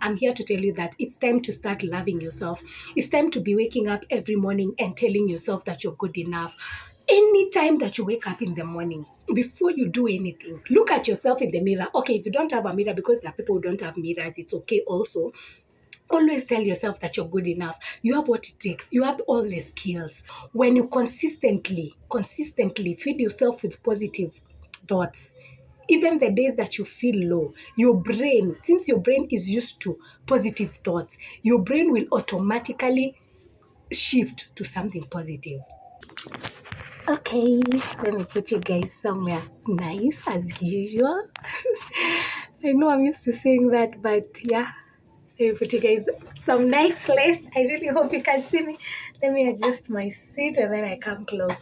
I'm here to tell you that it's time to start loving yourself. It's time to be waking up every morning and telling yourself that you're good enough. Anytime that you wake up in the morning, before you do anything, look at yourself in the mirror. Okay, if you don't have a mirror, because there are people who don't have mirrors, it's okay also. Always tell yourself that you're good enough. You have what it takes. You have all the skills. When you consistently feed yourself with positive thoughts, even the days that you feel low, your brain, since your brain is used to positive thoughts, your brain will automatically shift to something positive. Okay, let me put you guys somewhere nice as usual. I know I'm used to saying that, but yeah, let me put you guys some nice place. I really hope you can see me. Let me adjust my seat and then I come closer.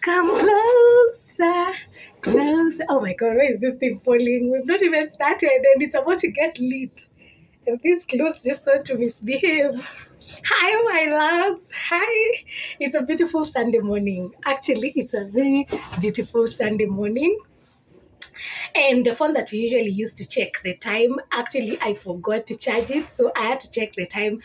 Come closer, closer. Oh my god, where is this thing falling? We've not even started and it's about to get lit. And these clothes just want to misbehave. Hi, my loves. Hi. It's a beautiful Sunday morning. Actually, it's a very beautiful Sunday morning. And the phone that we usually use to check the time, actually, I forgot to charge it. So I had to check the time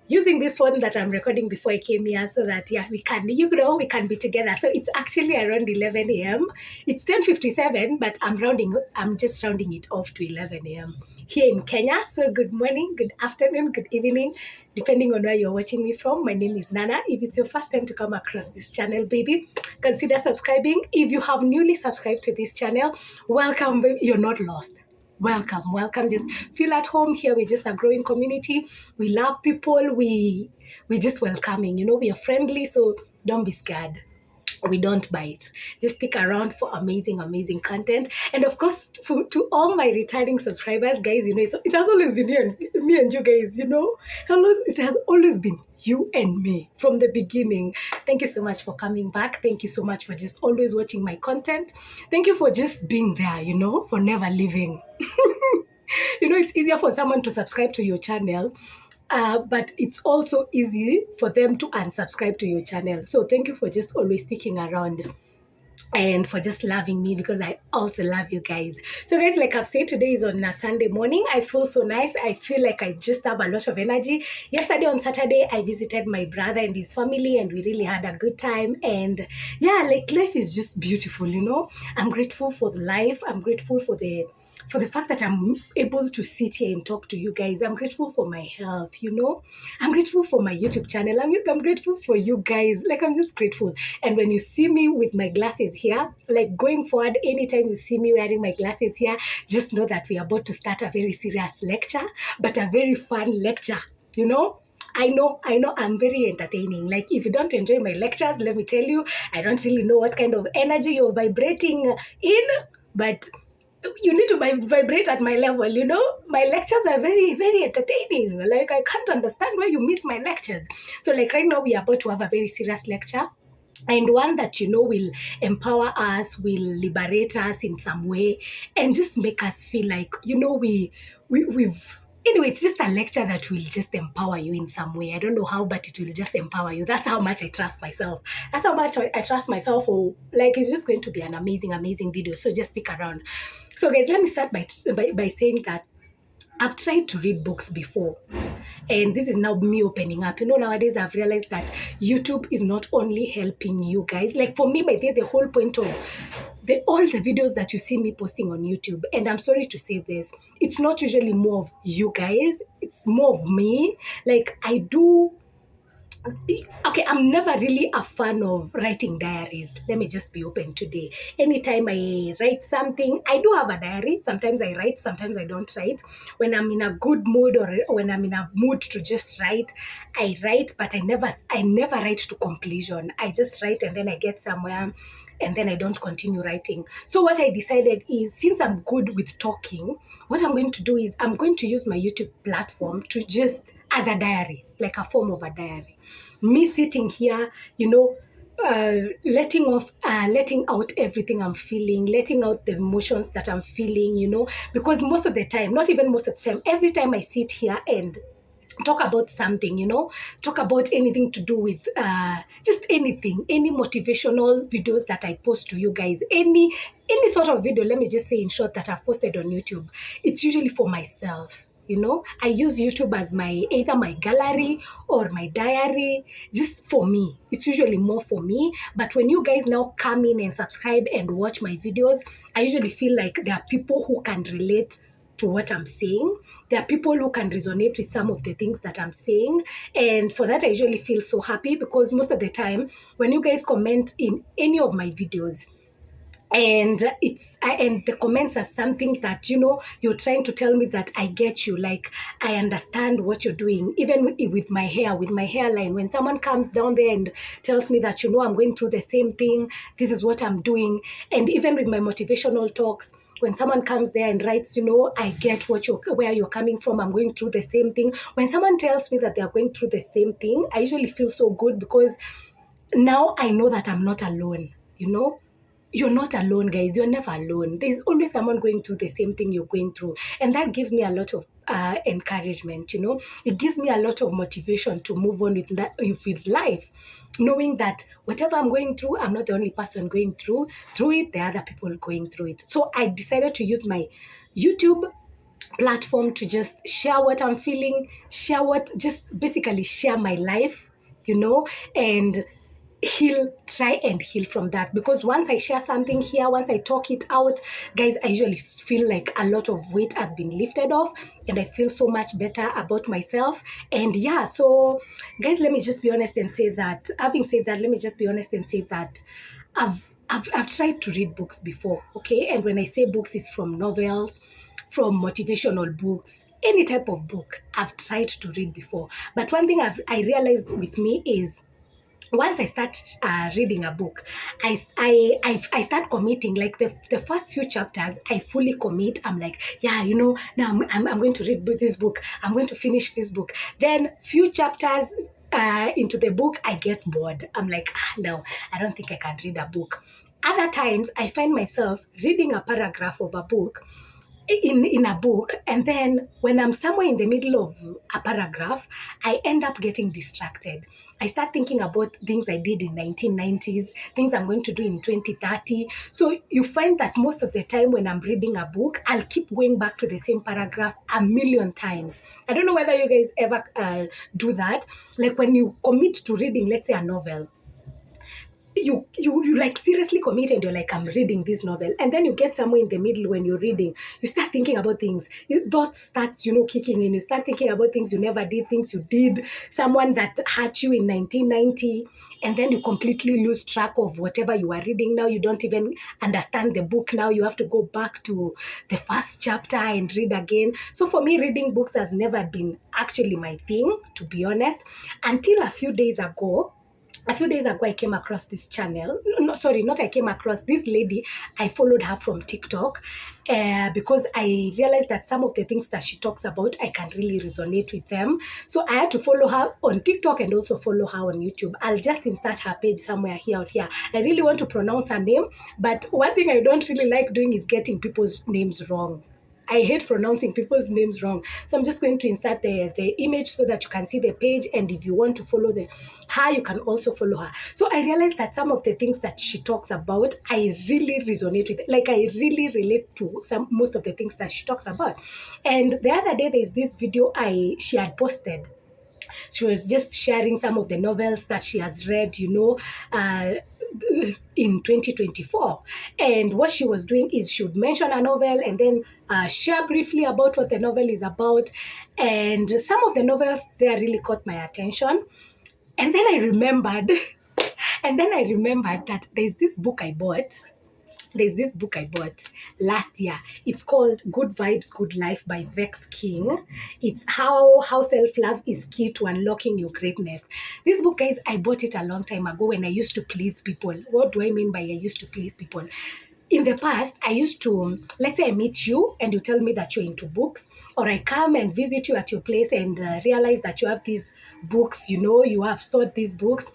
using this phone that I'm recording before I came here so that, yeah, we can be together. So it's actually around 11 a.m. It's 10:57, but I'm just rounding it off to 11 a.m. here in Kenya. So good morning, good afternoon, good evening, depending on where you're watching me from. My name is Nana. If it's your first time to come across this channel, baby, consider subscribing. If you have newly subscribed to this channel, welcome, baby. You're not lost. Welcome. Just feel at home here. We're just a growing community. We love people. We're just welcoming. We are friendly, so don't be scared. We don't bite. Just stick around for amazing content. And of course, to all my returning subscribers, guys, it has always been me and you guys, Hello, it has always been you and me from the beginning. Thank you so much for coming back. Thank you so much for just always watching my content. Thank you for just being there, for never leaving. It's easier for someone to subscribe to your channel, but it's also easy for them to unsubscribe to your channel. So thank you for just always sticking around and for just loving me, because I also love you guys. So guys, like I've said, today is on a Sunday morning. I feel so nice. I feel like I just have a lot of energy. Yesterday on Saturday, I visited my brother and his family and we really had a good time. And yeah, like life is just beautiful, I'm grateful for the life. I'm grateful for the fact that I'm able to sit here and talk to you guys. I'm grateful for my health, I'm grateful for my YouTube channel. I'm grateful for you guys. Like, I'm just grateful. And when you see me with my glasses here, like going forward, anytime you see me wearing my glasses here, just know that we are about to start a very serious lecture, but a very fun lecture, I know I'm very entertaining. Like, if you don't enjoy my lectures, let me tell you, I don't really know what kind of energy you're vibrating in, but you need to vibrate at my level, My lectures are very, very entertaining. Like, I can't understand why you miss my lectures. So, like, right now we are about to have a very serious lecture. And one that, will empower us, will liberate us in some way, and just make us feel like, we've... Anyway, it's just a lecture that will just empower you in some way. I don't know how, but it will just empower you. That's how much I trust myself. That's how much I trust myself. Oh, like, it's just going to be an amazing video. So just stick around. So guys, let me start by saying that I've tried to read books before, and this is now me opening up. Nowadays I've realized that YouTube is not only helping you guys. Like, for me, by the whole point of all the videos that you see me posting on YouTube, and I'm sorry to say this, it's not usually more of you guys, it's more of me. Like, okay, I'm never really a fan of writing diaries. Let me just be open today. Anytime I write something, I do have a diary. Sometimes I write, sometimes I don't write. When I'm in a good mood or when I'm in a mood to just write, I write, but I never write to completion. I just write and then I get somewhere and then I don't continue writing. So what I decided is, since I'm good with talking, what I'm going to do is I'm going to use my YouTube platform to just, as a diary, like a form of a diary. Me sitting here, letting out everything I'm feeling, letting out the emotions that I'm feeling, because most of the time, not even most of the time, every time I sit here and talk about something, talk about anything to do with just anything, any motivational videos that I post to you guys, any sort of video, let me just say in short, that I've posted on YouTube, it's usually for myself. I use YouTube as either my gallery or my diary, just for me. It's usually more for me. But when you guys now come in and subscribe and watch my videos, I usually feel like there are people who can relate to what I'm saying. There are people who can resonate with some of the things that I'm saying. And for that, I usually feel so happy, because most of the time, when you guys comment in any of my videos, and the comments are something that you're trying to tell me that I get you, like I understand what you're doing. Even with my hair, with my hairline, when someone comes down there and tells me that I'm going through the same thing, this is what I'm doing. And even with my motivational talks, when someone comes there and writes, I get where you're coming from, I'm going through the same thing. When someone tells me that they're going through the same thing, I usually feel so good, because now I know that I'm not alone. You're not alone, guys. You're never alone. There's always someone going through the same thing you're going through. And that gives me a lot of encouragement. It gives me a lot of motivation to move on with life, knowing that whatever I'm going through, I'm not the only person going through it. There are other people going through it. So I decided to use my YouTube platform to just share what I'm feeling, just basically share my life, and try and heal from that. Because once I share something here, once I talk it out, guys, I usually feel like a lot of weight has been lifted off, and I feel so much better about myself. And yeah, so guys, let me just be honest and say that, having said that, let me just be honest and say that I've tried to read books before, okay? And when I say books, it's from novels, from motivational books, any type of book I've tried to read before. But one thing I realized with me is, once I start reading a book, I start committing. Like the first few chapters, I fully commit. I'm like, yeah, now I'm going to read this book. I'm going to finish this book. Then few chapters into the book, I get bored. I'm like, no, I don't think I can read a book. Other times, I find myself reading a paragraph of a book, in a book, and then when I'm somewhere in the middle of a paragraph, I end up getting distracted. I start thinking about things I did in 1990s, things I'm going to do in 2030. So you find that most of the time when I'm reading a book, I'll keep going back to the same paragraph a million times. I don't know whether you guys ever do that. Like when you commit to reading, let's say, a novel, you like seriously commit, and you're like, I'm reading this novel, and then you get somewhere in the middle when you're reading, you start thinking about things, thoughts starts kicking in, you start thinking about things you never did, things you did, someone that hurt you in 1990, and then you completely lose track of whatever you are reading. Now you don't even understand the book. Now you have to go back to the first chapter and read again. So for me, reading books has never been actually my thing, to be honest, until a few days ago, I came across this channel. No, sorry, not I came across this lady. I followed her from TikTok because I realized that some of the things that she talks about, I can really resonate with them. So I had to follow her on TikTok and also follow her on YouTube. I'll just insert her page somewhere here or here. I really want to pronounce her name, but one thing I don't really like doing is getting people's names wrong. I hate pronouncing people's names wrong. So I'm just going to insert the image so that you can see the page. And if you want to follow her, you can also follow her. So I realized that some of the things that she talks about, I really resonate with. Like I really relate to most of the things that she talks about. And the other day, there's this video she had posted. She was just sharing some of the novels that she has read, in 2024. And what she was doing is she would mention a novel and then share briefly about what the novel is about. And some of the novels there really caught my attention. And then I remembered, that there's this book I bought last year. It's called Good Vibes, Good Life by Vex King. It's how self-love is key to unlocking your greatness. This book, guys, I bought it a long time ago when I used to please people. What do I mean by I used to please people? In the past, I used to, let's say I meet you and you tell me that you're into books, or I come and visit you at your place and realize that you have these books, you have stored these books.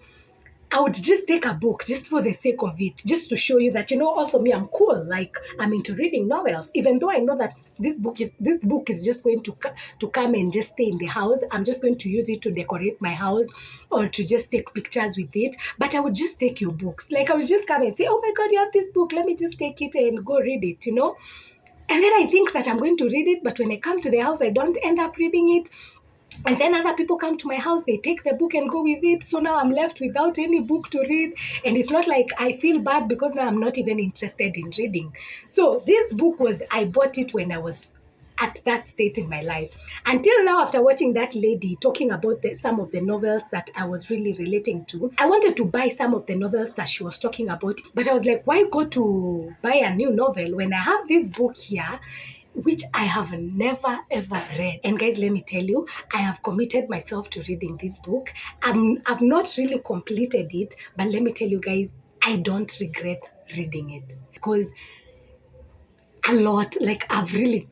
I would just take a book just for the sake of it, just to show you that, also me, I'm cool. Like I'm into reading novels, even though I know that this book is just going to come and just stay in the house. I'm just going to use it to decorate my house or to just take pictures with it. But I would just take your books. Like I would just come and say, oh my God, you have this book. Let me just take it and go read it, And then I think that I'm going to read it, but when I come to the house, I don't end up reading it. And then other people come to my house, they take the book and go with it. So now I'm left without any book to read. And it's not like I feel bad because now I'm not even interested in reading. So this book I bought it when I was at that state in my life. Until now, after watching that lady talking about some of the novels that I was really relating to, I wanted to buy some of the novels that she was talking about. But I was like, why go to buy a new novel when I have this book here, which I have never ever read? And guys, let me tell you, I have committed myself to reading this book. I've not really completed it, but let me tell you guys, I don't regret reading it because a lot, like I've really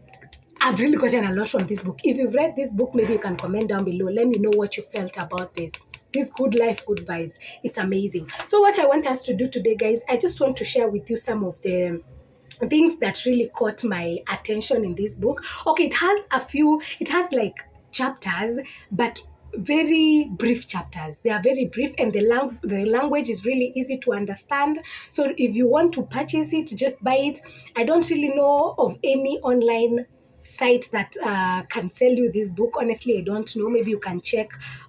gotten a lot from this book. If you've read this book, maybe you can comment down below. Let me know what you felt about this. This good life, good vibes. It's amazing. So what I want us to do today, guys, I just want to share with you some of the things that really caught my attention in this book. Okay, it has like chapters, but very brief chapters. They are very brief, and the language is really easy to understand. So if you want to purchase it, just buy it. I don't really know of any online site that can sell you this book. Honestly, I don't know. Maybe you can check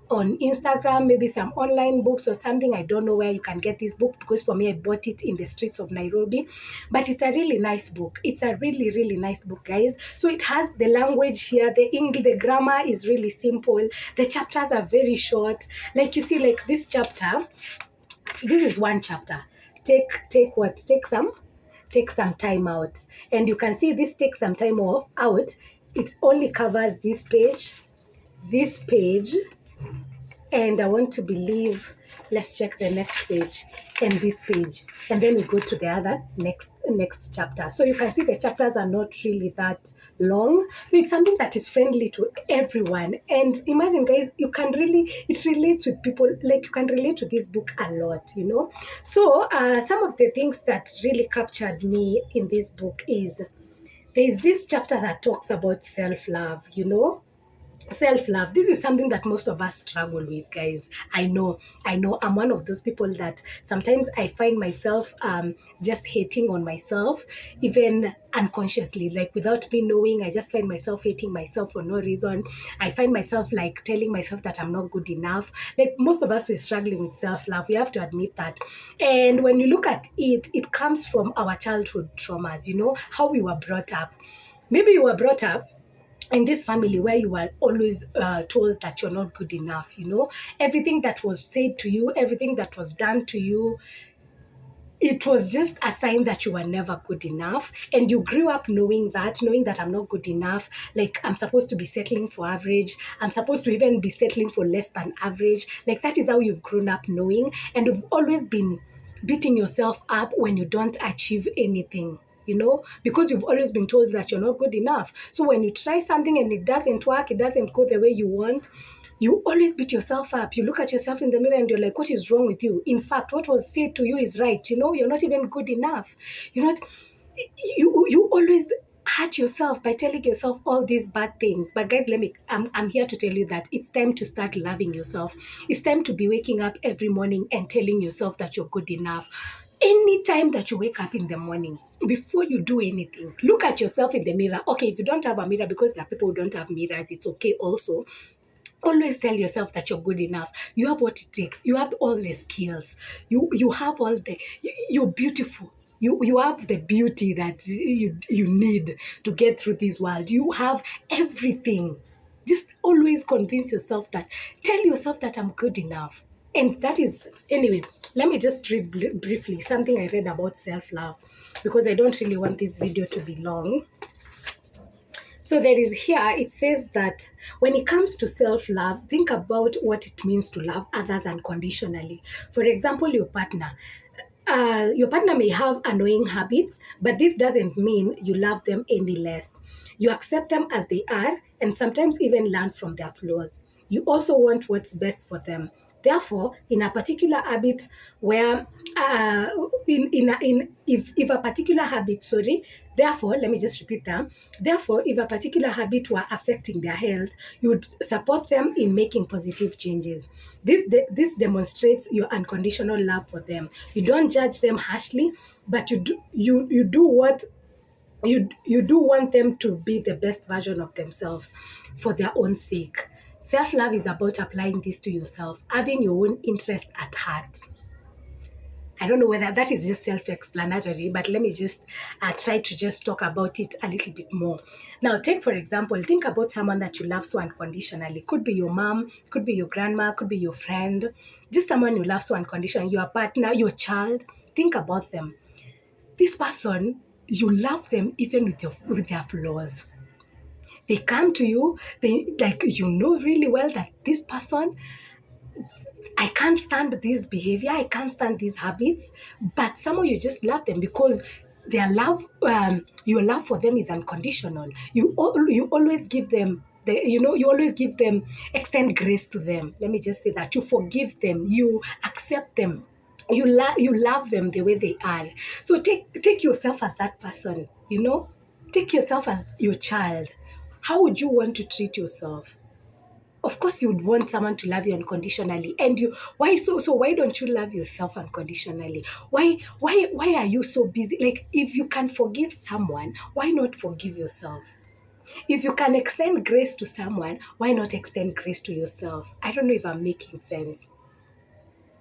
on Instagram, maybe some online books or something. I don't know where you can get this book, because for me, I bought it in the streets of Nairobi. But it's a really nice book. It's a really, really nice book, guys. So it has the language here. The grammar is really simple. The chapters are very short. Like you see, like this chapter, this is one chapter. Take some time out. And you can see this take some time out. It only covers this page, and I want to believe, let's check the next page and this page, and then we go to the other next chapter. So you can see the chapters are not really that long. So it's something that is friendly to everyone. And imagine, guys, it relates with people. Like, you can relate to this book a lot, you know. So some of the things that really captured me in this book is there's this chapter that talks about self-love, you know. Self-love, this is something that most of us struggle with, guys. I know I'm one of those people that sometimes I find myself just hating on myself, even unconsciously, like without me knowing. I just find myself hating myself for no reason. I find myself like telling myself that I'm not good enough. Like, most of us, we're struggling with self-love. We have to admit that. And when you look at it, it comes from our childhood traumas, you know, how we were brought up. Maybe you were brought up in this family where you were always told that you're not good enough, you know. Everything that was said to you, everything that was done to you, it was just a sign that you were never good enough. And you grew up knowing that I'm not good enough. Like, I'm supposed to be settling for average. I'm supposed to even be settling for less than average. Like, that is how you've grown up knowing. And you've always been beating yourself up when you don't achieve anything, you know, because you've always been told that you're not good enough. So when you try something and it doesn't work, it doesn't go the way you want, you always beat yourself up. You look at yourself in the mirror and you're like, what is wrong with you? In fact, what was said to you is right. You know, you're not even good enough. You're not, you always hurt yourself by telling yourself all these bad things. But guys, I'm here to tell you that it's time to start loving yourself. It's time to be waking up every morning and telling yourself that you're good enough. Anytime that you wake up in the morning, before you do anything, look at yourself in the mirror. Okay, if you don't have a mirror, because there are people who don't have mirrors, it's okay also. Always tell yourself that you're good enough. You have what it takes. You have all the skills. You have all you're beautiful. You have the beauty that you need to get through this world. You have everything. Just always convince yourself that, tell yourself that I'm good enough. And that is, anyway, let me just read briefly something I read about self-love, because I don't really want this video to be long. So there is here, it says that when it comes to self-love, think about what it means to love others unconditionally. For example, your partner. Your partner may have annoying habits, but this doesn't mean you love them any less. You accept them as they are, and sometimes even learn from their flaws. You also want what's best for them. Therefore, in a particular habit where, if a particular habit, therefore, let me just repeat that. Therefore, if a particular habit were affecting their health, you would support them in making positive changes. This demonstrates your unconditional love for them. You don't judge them harshly, but you do what You do want them to be the best version of themselves for their own sake. Self-love is about applying this to yourself, having your own interest at heart. I don't know whether that is just self-explanatory, but let me just try to just talk about it a little bit more. Now, take for example, think about someone that you love so unconditionally. Could be your mom, could be your grandma, could be your friend, just someone you love so unconditionally, your partner, your child. Think about them. This person, you love them even with their flaws. They come to you, they like you know really well that this person, I can't stand this behavior, I can't stand these habits, but somehow you just love them because their love, your love for them is unconditional. You always give them you always give them, extend grace to them. Let me just say that you forgive them, you accept them, you love them the way they are. So take yourself as that person. Take yourself as your child. How would you want to treat yourself? Of course you would want someone to love you unconditionally. And you why so why don't you love yourself unconditionally? Why are you so busy? Like, if you can forgive someone, why not forgive yourself? If you can extend grace to someone, why not extend grace to yourself? I don't know if I'm making sense.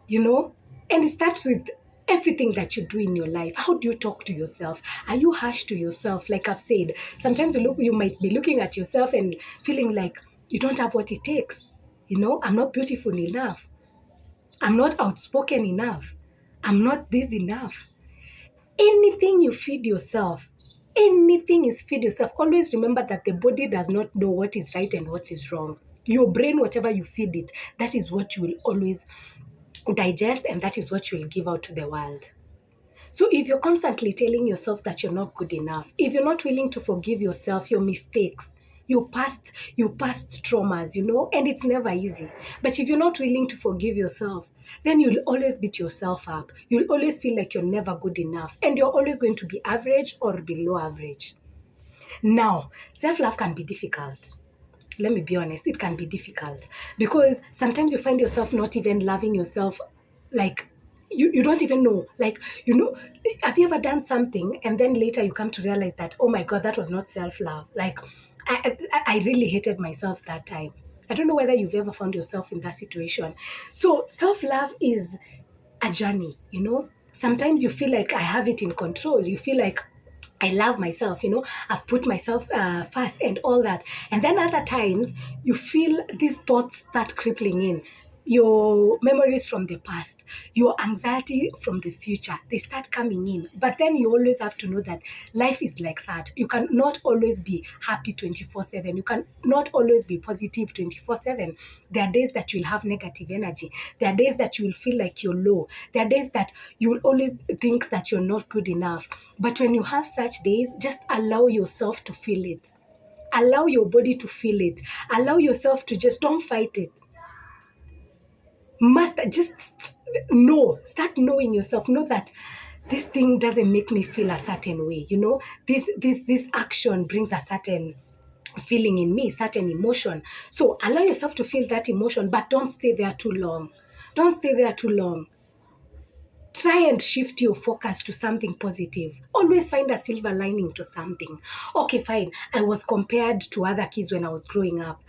you know and it starts with everything that you do in your life. How do you talk to yourself? Are you harsh to yourself? Like I've said, sometimes you might be looking at yourself and feeling like you don't have what it takes. I'm not beautiful enough, I'm not outspoken enough, I'm not this enough. Anything you feed yourself, anything is feed yourself. Always remember that the body does not know what is right and what is wrong. Your brain, whatever you feed it, that is what you will always digest, and that is what you will give out to the world. So if you're constantly telling yourself that you're not good enough, if you're not willing to forgive yourself, your mistakes, your past traumas, and it's never easy. But if you're not willing to forgive yourself, then you'll always beat yourself up. You'll always feel like you're never good enough, and you're always going to be average or below average. Now, self-love can be difficult. Let me be honest, it can be difficult because sometimes you find yourself not even loving yourself. Like, you don't even know. Like, have you ever done something and then later you come to realize that, oh my God, that was not self-love. Like, I really hated myself that time. I don't know whether you've ever found yourself in that situation. So self-love is a journey. Sometimes you feel like I have it in control. You feel like I love myself. I've put myself first and all that. And then other times you feel these thoughts start crippling in. Your memories from the past, your anxiety from the future, they start coming in. But then you always have to know that life is like that. You cannot always be happy 24/7. You can not always be positive 24/7. There are days that you'll have negative energy. There are days that you will feel like you're low. There are days that you will always think that you're not good enough. But when you have such days, just allow yourself to feel it. Allow your body to feel it. Allow yourself to just don't fight it. Start knowing yourself. Know that this thing doesn't make me feel a certain way. This action brings a certain feeling in me, certain emotion. So allow yourself to feel that emotion, but don't stay there too long. Don't stay there too long. Try and shift your focus to something positive. Always find a silver lining to something. Okay, fine. I was compared to other kids when I was growing up.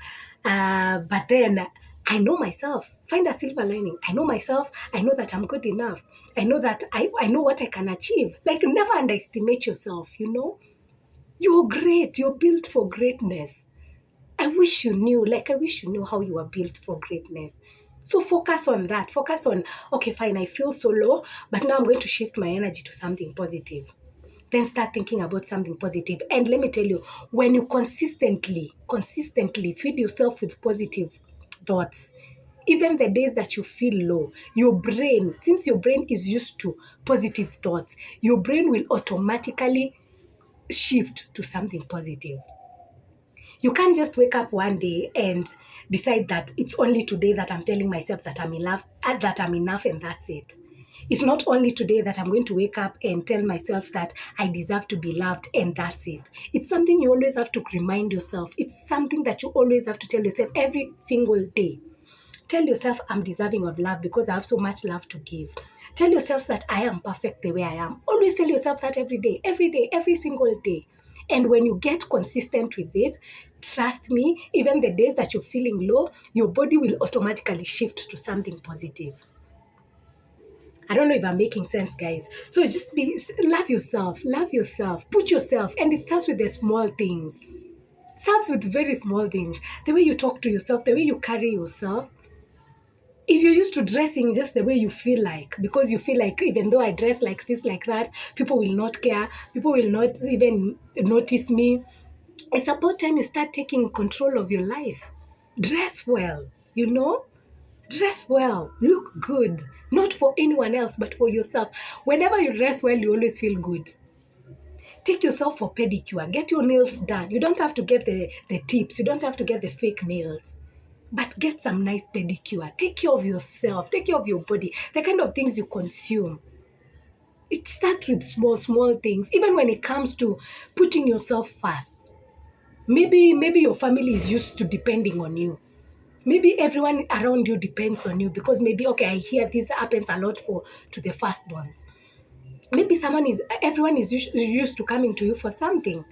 But then I know myself. Find a silver lining. I know myself. I know that I'm good enough. I know that I know what I can achieve. Like, never underestimate yourself. You're great. You're built for greatness. I wish you knew how you are built for greatness. So focus on that. Focus on, okay, fine, I feel so low, but now I'm going to shift my energy to something positive. Then start thinking about something positive. And let me tell you, when you consistently feed yourself with positive thoughts, even the days that you feel low, your brain, since your brain is used to positive thoughts, your brain will automatically shift to something positive. You can't just wake up one day and decide that it's only today that I'm telling myself that I'm enough, and that's it. It's not only today that I'm going to wake up and tell myself that I deserve to be loved and that's it. It's something you always have to remind yourself. It's something that you always have to tell yourself every single day. Tell yourself I'm deserving of love because I have so much love to give. Tell yourself that I am perfect the way I am. Always tell yourself that every day, every single day. And when you get consistent with it, trust me, even the days that you're feeling low, your body will automatically shift to something positive. I don't know if I'm making sense, guys. So just love yourself, put yourself, and it starts with the small things. It starts with very small things. The way you talk to yourself, the way you carry yourself. If you're used to dressing just the way you feel like, because you feel like even though I dress like this, like that, people will not care, people will not even notice me. It's about time you start taking control of your life. Dress well, you know? Dress well, look good, not for anyone else, but for yourself. Whenever you dress well, you always feel good. Take yourself for pedicure, get your nails done. You don't have to get the tips, you don't have to get the fake nails. But get some nice pedicure. Take care of yourself. Take care of your body. The kind of things you consume. It starts with small things. Even when it comes to putting yourself first. Maybe your family is used to depending on you. Maybe everyone around you depends on you because maybe, okay, I hear this happens a lot to the firstborns. Maybe everyone is used to coming to you for something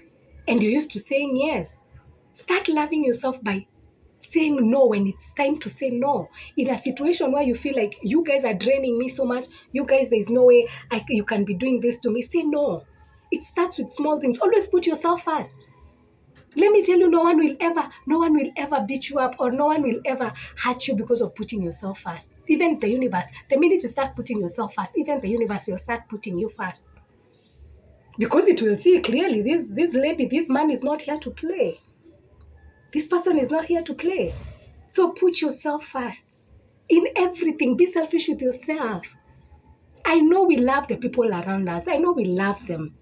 and you're used to saying yes. Start loving yourself by saying no when it's time to say no. In a situation where you feel like you guys are draining me so much, you guys, there's no way you can be doing this to me, say no. It starts with small things. Always put yourself first. Let me tell you, no one will ever beat you up or no one will ever hurt you because of putting yourself first. Even the universe, the minute you start putting yourself first, even the universe will start putting you first. Because it will see clearly, this man is not here to play. This person is not here to play. So put yourself first. In everything, be selfish with yourself. I know we love the people around us. I know we love them.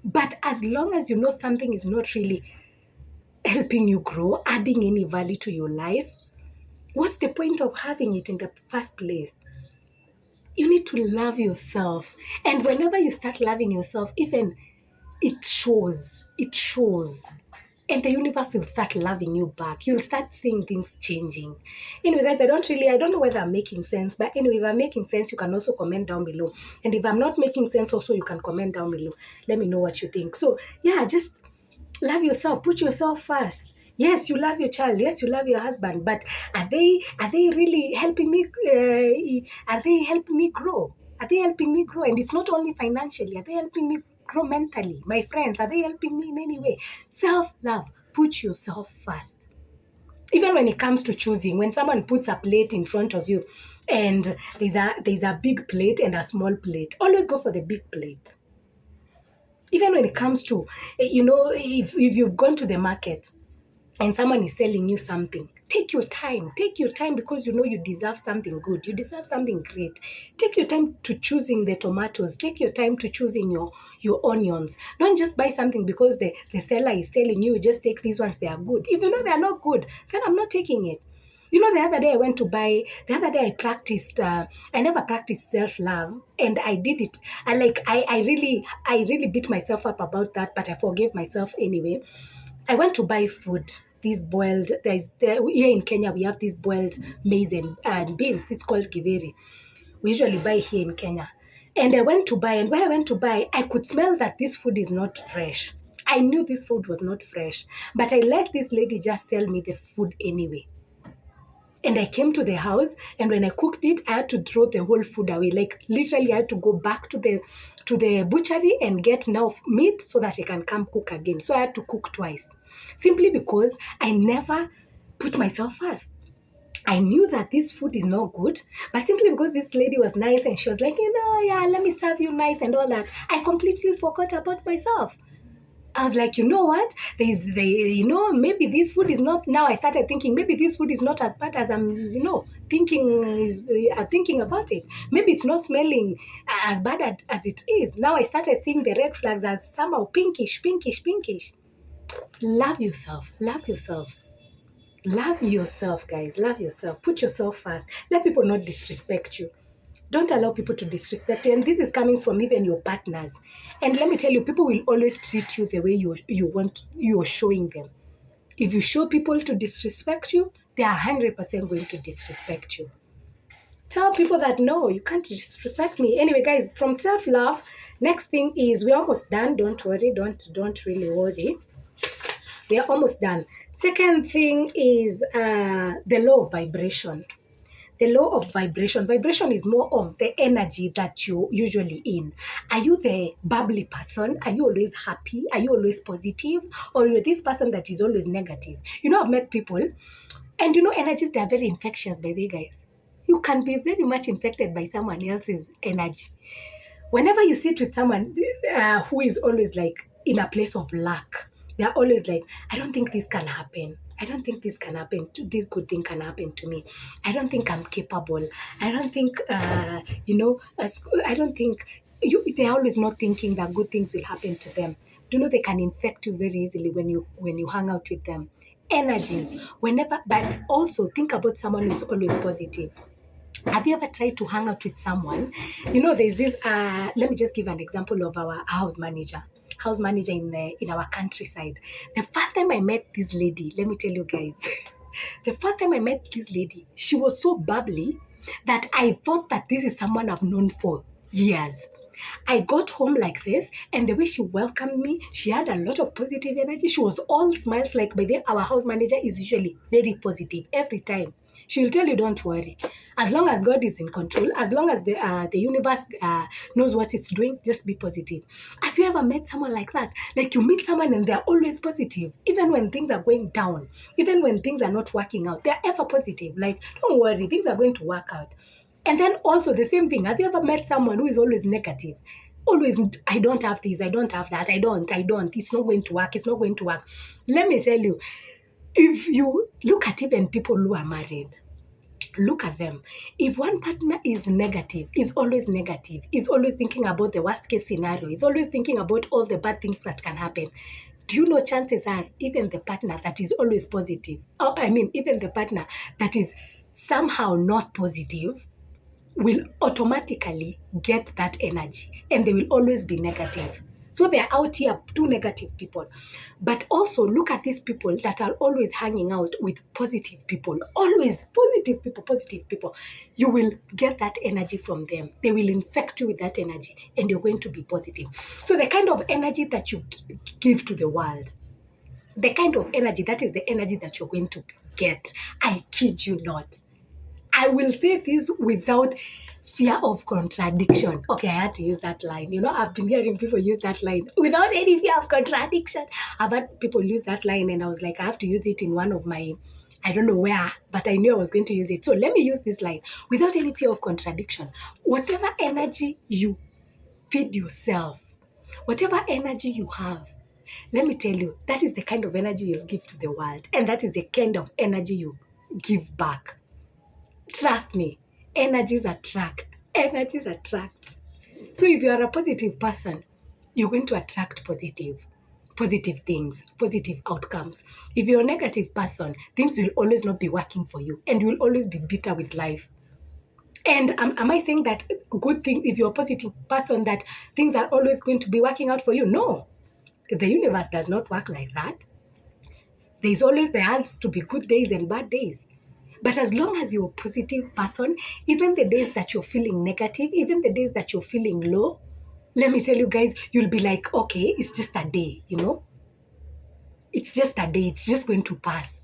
But as long as you know something is not really helping you grow, adding any value to your life, what's the point of having it in the first place? You need to love yourself. And whenever you start loving yourself, even it shows. And the universe will start loving you back. You'll start seeing things changing. Anyway, guys, I don't know whether I'm making sense. But anyway, if I'm making sense, you can also comment down below. And if I'm not making sense also, you can comment down below. Let me know what you think. So, yeah, just love yourself. Put yourself first. Yes, you love your child. Yes, you love your husband. But are they really helping me? Are they helping me grow? Are they helping me grow? And it's not only financially. Are they helping me grow mentally? My friends, are they helping me in any way? Self-love. Put yourself first. Even when it comes to choosing, when someone puts a plate in front of you and there's a big plate and a small plate, always go for the big plate. Even when it comes to, if you've gone to the market and someone is selling you something, take your time because you know you deserve something good. You deserve something great. Take your time to choosing the tomatoes. Take your time to choosing your onions. Don't just buy something because the seller is telling you, just take these ones, they are good. If you know they are not good, then I'm not taking it. You know, the other day I practiced, I never practiced self-love and I did it. I really beat myself up about that, but I forgave myself anyway. I went to buy food. Here in Kenya, we have these boiled maize and beans. It's called githeri. We usually buy here in Kenya. And I went to buy, and when I went to buy, I could smell that this food is not fresh. I knew this food was not fresh, but I let this lady just sell me the food anyway. And I came to the house, and when I cooked it, I had to throw the whole food away. Like literally, I had to go back to the butchery and get now meat so that I can come cook again. So I had to cook twice, simply because I never put myself first. I knew that this food is not good, but simply because this lady was nice and she was like, yeah, let me serve you nice and all that, I completely forgot about myself. I was like, you know what? Maybe this food is not. Now I started thinking maybe this food is not as bad as I'm, thinking about it. Maybe it's not smelling as bad as it is. Now I started seeing the red flags as somehow pinkish. Love yourself. Love yourself, guys. Love yourself. Put yourself first. Let people not disrespect you. Don't allow people to disrespect you. And this is coming from even your partners. And let me tell you, people will always treat you the way you're showing them. If you show people to disrespect you, they are 100% going to disrespect you. Tell people that, no, you can't disrespect me. Anyway, guys, from self-love, Next thing is, we're almost done. Don't worry. Don't really worry. We are almost done. Second thing is the law of vibration. The law of vibration. Vibration is more of the energy that you're usually in. Are you the bubbly person? Are you always happy? Are you always positive? Or you're this person that is always negative? You know, I've met people, and you know, energies, they are very infectious, by the way, guys. You can be very much infected by someone else's energy. Whenever you sit with someone who is always like in a place of lack, they're always like, I don't think this can happen. I don't think this can happen. This good thing can happen to me. I don't think I'm capable. I don't think, I don't think, they're always not thinking that good things will happen to them. Do you know they can infect you very easily when you hang out with them? Energies, whenever, but also think about someone who's always positive. Have you ever tried to hang out with someone? You know, there's this. Let me just give an example of our house manager. House manager in our countryside. The first time I met this lady, let me tell you guys, the first time I met this lady, she was so bubbly that I thought that this is someone I've known for years. I got home like this, and the way she welcomed me, she had a lot of positive energy. She was all smiles. Like, by the way, our house manager is usually very positive every time. She'll tell you, don't worry. As long as God is in control, as long as the universe knows what it's doing, just be positive. Have you ever met someone like that? Like, you meet someone and they're always positive, even when things are going down, even when things are not working out, they're ever positive. Like, don't worry, things are going to work out. And then also the same thing. Have you ever met someone who is always negative? Always, I don't have this, I don't have that, I don't. It's not going to work, it's not going to work. Let me tell you, if you look at even people who are married, look at them. If one partner is negative, is always negative, is always thinking about the worst case scenario, is always thinking about all the bad things that can happen, do you know chances are even the partner that is always positive, even the partner that is somehow not positive, will automatically get that energy, and they will always be negative. So they're out here, two negative people. But also look at these people that are always hanging out with positive people. Always positive people. You will get that energy from them. They will infect you with that energy, and you're going to be positive. So the kind of energy that you give to the world, the kind of energy, that is the energy that you're going to get. I kid you not. I will say this without fear of contradiction. Okay, I had to use that line. You know, I've been hearing people use that line without any fear of contradiction. I've had people use that line, and I was like, I have to use it in one of my, I don't know where, but I knew I was going to use it. So let me use this line without any fear of contradiction. Whatever energy you feed yourself, whatever energy you have, let me tell you, that is the kind of energy you'll give to the world. And that is the kind of energy you give back. Trust me, energies attract. Energies attract. So if you are a positive person, you're going to attract positive things, positive outcomes. If you're a negative person, things will always not be working for you, and you will always be bitter with life. And am I saying that good thing, if you're a positive person, that things are always going to be working out for you? No. The universe does not work like that. There's always, there has to be good days and bad days. But as long as you're a positive person, even the days that you're feeling negative, even the days that you're feeling low, let me tell you guys, you'll be like, okay, it's just a day, you know? It's just a day. It's just going to pass.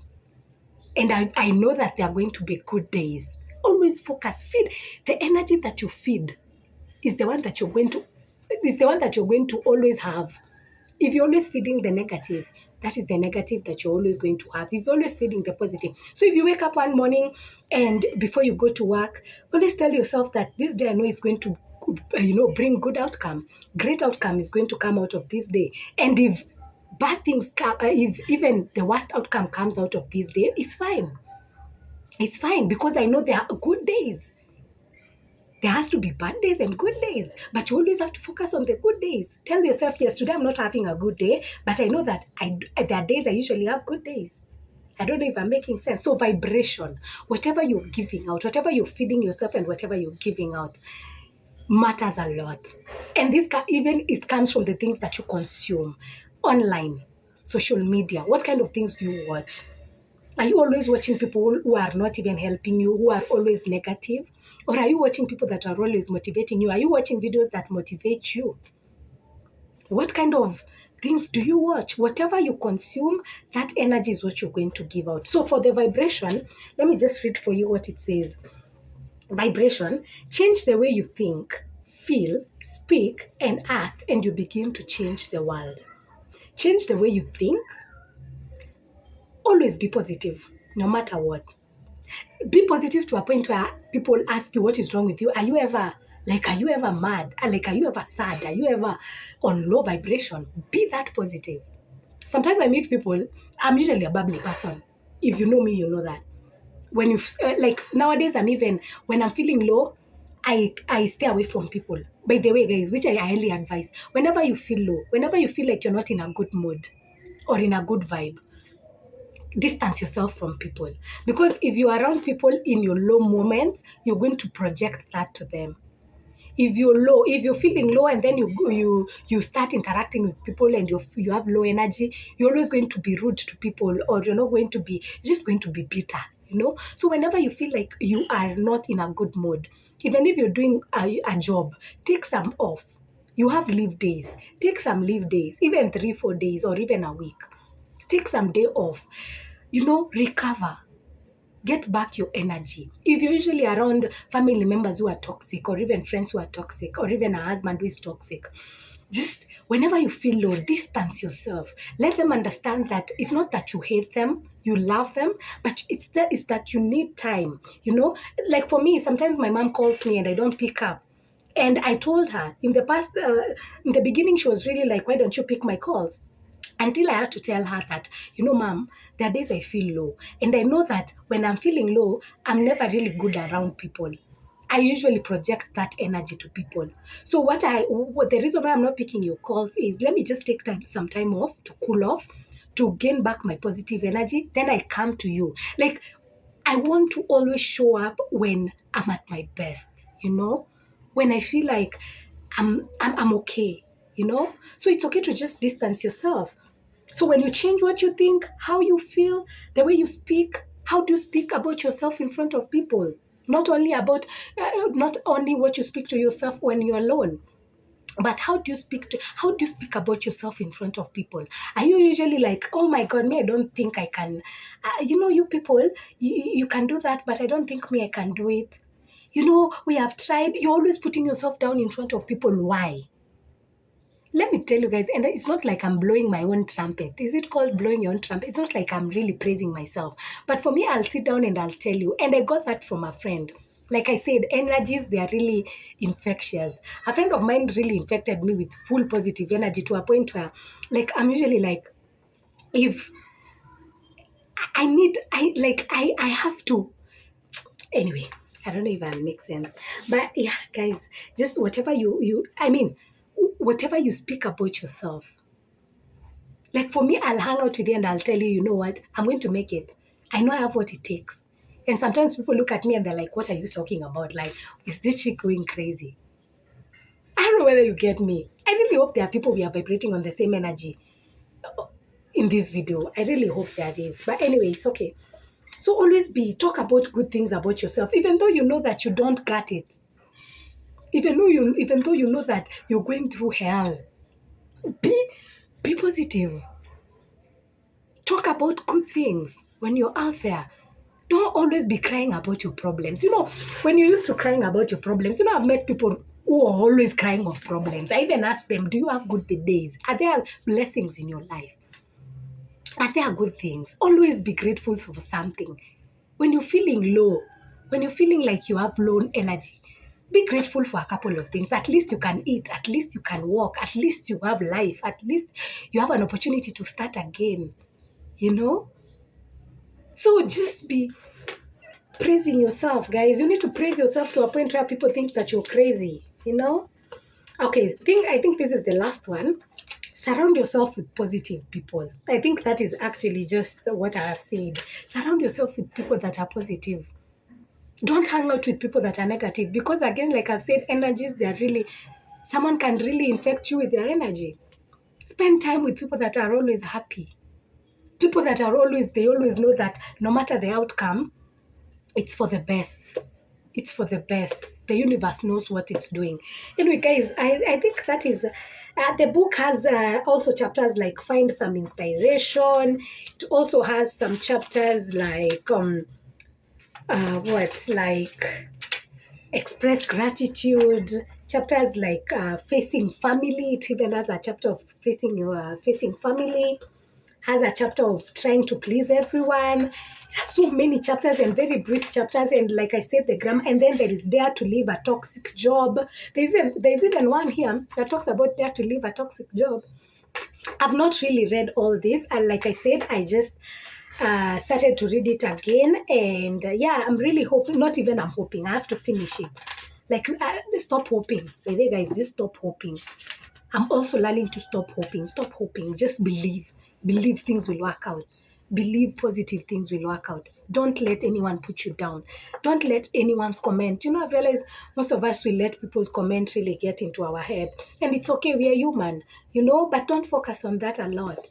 And I know that there are going to be good days. Always focus. Feed. The energy that you feed is the one that you're going to always have. If you're always feeding the negative, that is the negative that you're always going to have. If you're always feeding the positive. So if you wake up one morning and before you go to work, always tell yourself that this day I know is going to, bring good outcome. Great outcome is going to come out of this day. And if bad things come, if even the worst outcome comes out of this day, it's fine. It's fine, because I know there are good days. There has to be bad days and good days, but you always have to focus on the good days. Tell yourself, yes, today I'm not having a good day, but I know that there are days I usually have good days. I don't know if I'm making sense. So vibration, whatever you're giving out, whatever you're feeding yourself and whatever you're giving out matters a lot. And this even it comes from the things that you consume online, social media. What kind of things do you watch? Are you always watching people who are not even helping you, who are always negative? Or are you watching people that are always motivating you? Are you watching videos that motivate you? What kind of things do you watch? Whatever you consume, that energy is what you're going to give out. So for the vibration, let me just read for you what it says. Vibration, change the way you think, feel, speak, and act, and you begin to change the world. Change the way you think. Always be positive, no matter what. Be positive to a point where people ask you what is wrong with you. Are you ever mad? Like, are you ever sad? Are you ever on low vibration? Be that positive. Sometimes I meet people, I'm usually a bubbly person. If you know me, you know that. When you like nowadays, when I'm feeling low, I stay away from people. By the way, guys, which I highly advise, whenever you feel low, whenever you feel like you're not in a good mood or in a good vibe, distance yourself from people. Because if you're around people in your low moments, you're going to project that to them. If you're feeling low and then you start interacting with people and you have low energy, you're always going to be rude to people, or you're just going to be bitter. So whenever you feel like you are not in a good mood, even if you're doing a job, take some off. You have leave days. Take some leave days, even 3-4 days or even a week. Take some day off. Recover. Get back your energy. If you're usually around family members who are toxic, or even friends who are toxic, or even a husband who is toxic, just whenever you feel low, distance yourself. Let them understand that it's not that you hate them, you love them, but it's that you need time. Like for me, sometimes my mom calls me and I don't pick up. And I told her in the past, in the beginning, she was really like, why don't you pick my calls? Until I had to tell her that, mom, there are days I feel low. And I know that when I'm feeling low, I'm never really good around people. I usually project that energy to people. So the reason why I'm not picking your calls is, let me just take some time off to cool off, to gain back my positive energy. Then I come to you. Like, I want to always show up when I'm at my best, when I feel like I'm okay. So it's okay to just distance yourself. So when you change what you think, how you feel, the way you speak, how do you speak about yourself in front of people? Not only what you speak to yourself when you're alone, but how do you speak about yourself in front of people? Are you usually like, oh my God, me, I don't think I can, you people, you can do that, but I don't think me, I can do it. We have tried. You're always putting yourself down in front of people. Why? Let me tell you guys, and it's not like I'm blowing my own trumpet. Is it called blowing your own trumpet? It's not like I'm really praising myself. But for me, I'll sit down and I'll tell you. And I got that from a friend. Like I said, energies, they are really infectious. A friend of mine really infected me with full positive energy to a point where, like, I'm usually like, if I have to. Anyway, I don't know if I'll make sense. But yeah, guys, just whatever you speak about yourself. Like for me, I'll hang out with you and I'll tell you, you know what, I'm going to make it. I know I have what it takes. And sometimes people look at me and they're like, what are you talking about? Like, is this chick going crazy? I don't know whether you get me. I really hope there are people we are vibrating on the same energy in this video. I really hope there is. But anyway, it's okay. So always talk about good things about yourself, even though you know that you don't get it. Even though you know that you're going through hell. Be positive. Talk about good things when you're out there. Don't always be crying about your problems. When you're used to crying about your problems, I've met people who are always crying of problems. I even ask them, do you have good days? Are there blessings in your life? Are there good things? Always be grateful for something. When you're feeling low, when you're feeling like you have low energy, be grateful for a couple of things. At least you can eat. At least you can walk. At least you have life. At least you have an opportunity to start again. So just be praising yourself, guys. You need to praise yourself to a point where people think that you're crazy, Okay, I think this is the last one. Surround yourself with positive people. I think that is actually just what I have said. Surround yourself with people that are positive. Don't hang out with people that are negative, because again, like I've said, energies, someone can really infect you with their energy. Spend time with people that are always happy. People that they always know that no matter the outcome, it's for the best. It's for the best. The universe knows what it's doing. Anyway, guys, I think that is. The book has also chapters like find some inspiration. It also has some chapters like like express gratitude, chapters like facing family. It even has a chapter of facing family, has a chapter of trying to please everyone. It has so many chapters and very brief chapters, and like I said, the grammar. And then there is dare to leave a toxic job. There's even one here that talks about dare to leave a toxic job. I've not really read all this, and like I said, I just started to read it again, and yeah, I'm really hoping. Not even I'm hoping. I have to finish it. Like, stop hoping. Hey guys, just stop hoping. I'm also learning to stop hoping. Stop hoping. Just believe. Believe things will work out. Believe positive things will work out. Don't let anyone put you down. Don't let anyone's comment. You know, I've realized most of us will let people's comment really get into our head. And it's okay, we are human, you know, but don't focus on that a lot.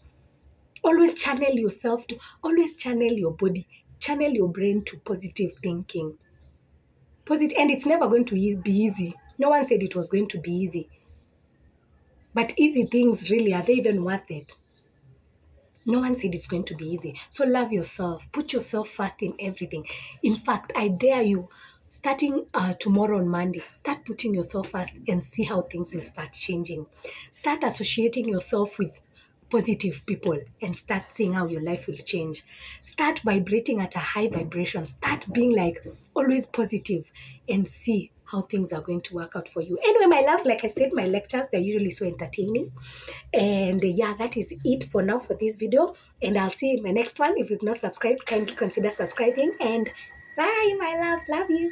Always channel yourself to, always channel your body, channel your brain to positive thinking. Positive, and it's never going to be easy. No one said it was going to be easy. But easy things, really, are they even worth it? No one said it's going to be easy. So love yourself. Put yourself first in everything. In fact, I dare you, starting tomorrow on Monday, start putting yourself first and see how things will start changing. Start associating yourself with positive people and start seeing how your life will change. Start vibrating at a high vibration. Start being like always positive and see how things are going to work out for you. Anyway, my loves, like I said, my lectures, they're usually so entertaining. And yeah, that is it for now for this video. And I'll see you in my next one. If you've not subscribed, kindly consider subscribing. And bye, my loves. Love you.